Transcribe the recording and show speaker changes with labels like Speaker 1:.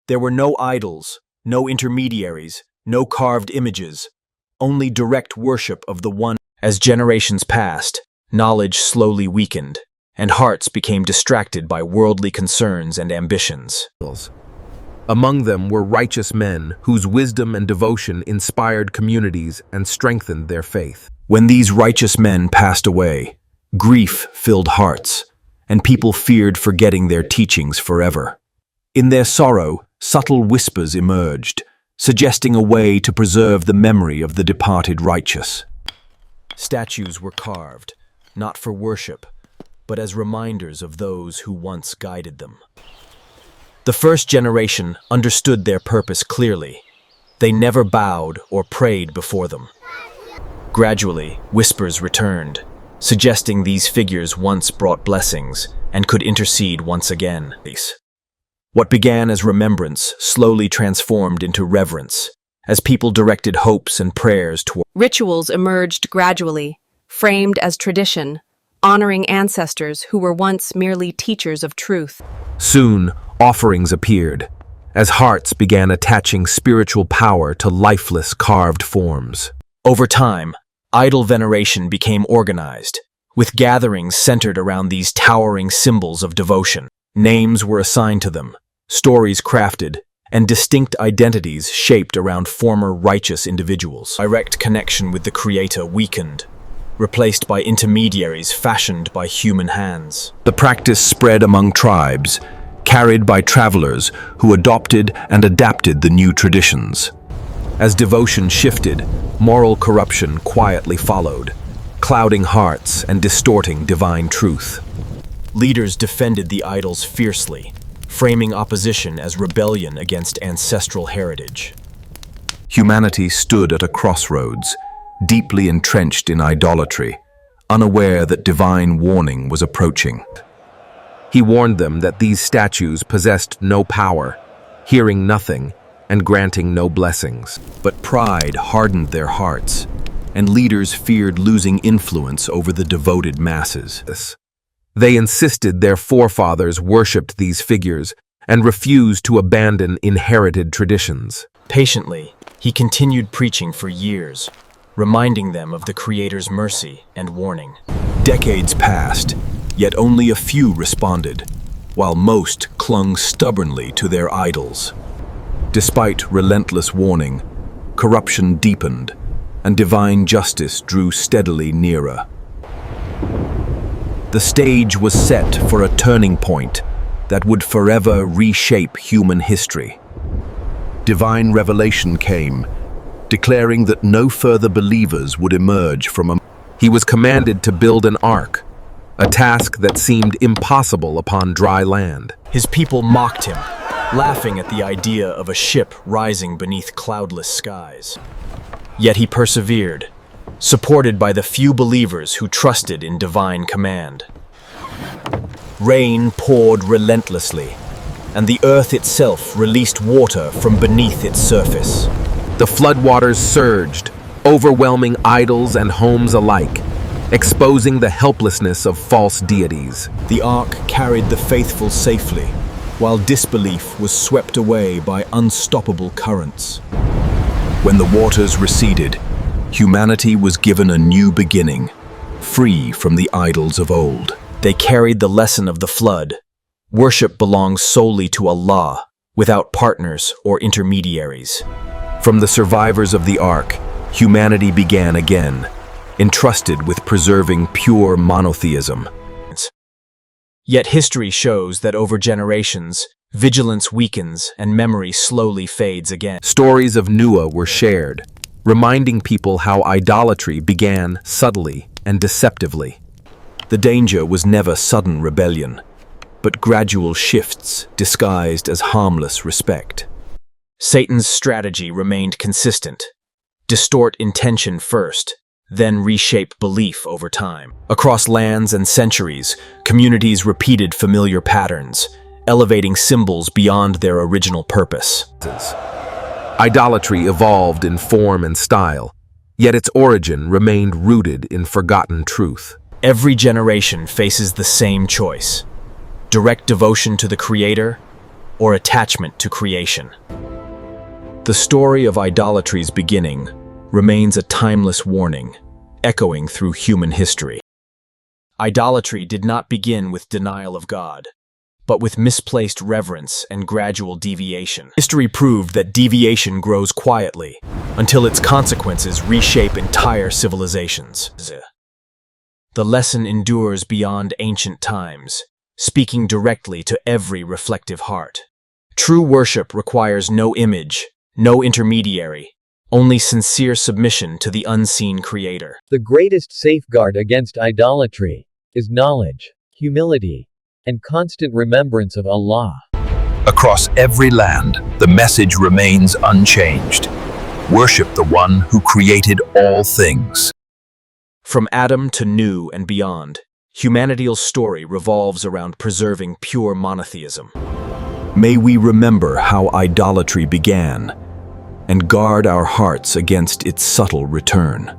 Speaker 1: There were no idols, no intermediaries, no carved images, only direct worship of the one. As generations passed, knowledge slowly weakened, and hearts became distracted by worldly concerns and ambitions.
Speaker 2: Among them were righteous men whose wisdom and devotion inspired communities and strengthened their faith.
Speaker 1: When these righteous men passed away, grief filled hearts, and people feared forgetting their teachings forever. In their sorrow, subtle whispers emerged, suggesting a way to preserve the memory of the departed righteous. Statues were carved, not for worship, but as reminders of those who once guided them. The first generation understood their purpose clearly. They never bowed or prayed before them. Gradually, whispers returned, suggesting these figures once brought blessings and could intercede once again. What began as remembrance slowly transformed into reverence, as people directed hopes and prayers toward.
Speaker 3: Rituals emerged gradually, framed as tradition, honoring ancestors who were once merely teachers of truth.
Speaker 2: Soon, offerings appeared, as hearts began attaching spiritual power to lifeless carved forms.
Speaker 1: Over time, idol veneration became organized, with gatherings centered around these towering symbols of devotion. Names were assigned to them, stories crafted, and distinct identities shaped around former righteous individuals. Direct connection with the Creator weakened, replaced by intermediaries fashioned by human hands.
Speaker 2: The practice spread among tribes, carried by travelers who adopted and adapted the new traditions. As devotion shifted, moral corruption quietly followed, clouding hearts and distorting divine truth.
Speaker 1: Leaders defended the idols fiercely, framing opposition as rebellion against ancestral heritage.
Speaker 2: Humanity stood at a crossroads, deeply entrenched in idolatry, unaware that divine warning was approaching. He warned them that these statues possessed no power, hearing nothing, and granting no blessings.
Speaker 1: But pride hardened their hearts, and leaders feared losing influence over the devoted masses.
Speaker 2: They insisted their forefathers worshipped these figures and refused to abandon inherited traditions.
Speaker 1: Patiently, he continued preaching for years, reminding them of the Creator's mercy and warning. Decades passed, yet only a few responded, while most clung stubbornly to their idols. Despite relentless warning, corruption deepened, and divine justice drew steadily nearer. The stage was set for a turning point that would forever reshape human history. Divine revelation came, declaring that no further believers would emerge from a...
Speaker 2: He was commanded to build an ark, a task that seemed impossible upon dry land.
Speaker 1: His people mocked him, laughing at the idea of a ship rising beneath cloudless skies. Yet he persevered, supported by the few believers who trusted in divine command. Rain poured relentlessly, and the earth itself released water from beneath its surface.
Speaker 2: The floodwaters surged, overwhelming idols and homes alike, exposing the helplessness of false deities.
Speaker 1: The ark carried the faithful safely, while disbelief was swept away by unstoppable currents. When the waters receded, humanity was given a new beginning, free from the idols of old. They carried the lesson of the flood. Worship belongs solely to Allah, without partners or intermediaries.
Speaker 2: From the survivors of the ark, humanity began again, entrusted with preserving pure monotheism.
Speaker 1: Yet history shows that over generations, vigilance weakens and memory slowly fades again.
Speaker 2: Stories of Noah were shared, reminding people how idolatry began subtly and deceptively.
Speaker 1: The danger was never sudden rebellion, but gradual shifts disguised as harmless respect. Satan's strategy remained consistent: distort intention first, then reshape belief over time. Across lands and centuries, communities repeated familiar patterns, elevating symbols beyond their original purpose.
Speaker 2: Idolatry evolved in form and style, yet its origin remained rooted in forgotten truth.
Speaker 1: Every generation faces the same choice: direct devotion to the Creator or attachment to creation. The story of idolatry's beginning remains a timeless warning, echoing through human history. Idolatry did not begin with denial of God, but with misplaced reverence and gradual deviation. History proved that deviation grows quietly until its consequences reshape entire civilizations. The lesson endures beyond ancient times, speaking directly to every reflective heart. True worship requires no image, no intermediary, only sincere submission to the unseen Creator.
Speaker 4: The greatest safeguard against idolatry is knowledge, humility, and constant remembrance of Allah.
Speaker 2: Across every land, the message remains unchanged. Worship the one who created all things.
Speaker 1: From Adam to Nuh and beyond, humanity's story revolves around preserving pure monotheism.
Speaker 2: May we remember how idolatry began and guard our hearts against its subtle return.